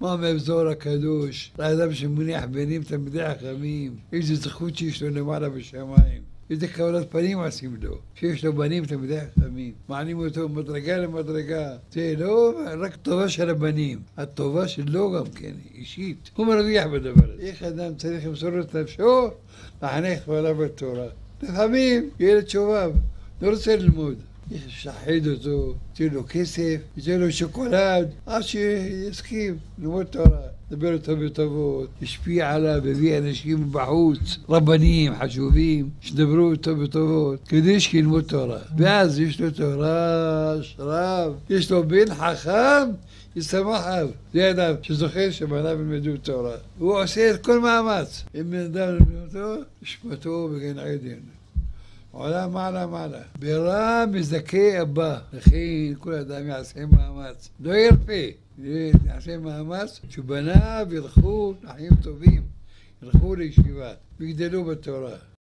מה מהזוהר הקדוש, לאדם שמניח בנים תלמידי חכמים, איזה זכות שיש לו למעלה בשמיים, איזה קבלת פנים עושים לו, שיש לו בנים תלמידי חכמים, מעלים אותו מדרגה למדרגה. זה לא רק טובה של הבנים, הטובה שלו גם כן, אישית. הוא מרוויח בדבר הזה. איך אדם צריך למסור את נפשו, לחנך בעלה בתורה. לפעמים ילד שובב, לא רוצה ללמוד. ישחד אותו, ייתן לו כסף, ייתן לו שוקולד, עד שיסכים ללמוד תורה. דבר אותו בטובות, השפיע עליו, הביא אנשים בחוץ, רבנים חשובים, שדברו אותו בטובות, כדי שילמוד תורה. ואז יש לו תורה, רב, יש לו בן חכם, ישמח עליו. זה אדם שזוכר שבניו ילמדו תורה. הוא עושה את כל מאמץ. אם בן אדם ילמד אותו, ישפטו בגן עדן. עולה מעלה מעלה. ברע מזכה הבא. לכן כל אדם יעשה מאמץ. לא ירפה. יעשה מאמץ שבניו ילכו לחיים טובים. ילכו לישיבה ויגדלו בתורה.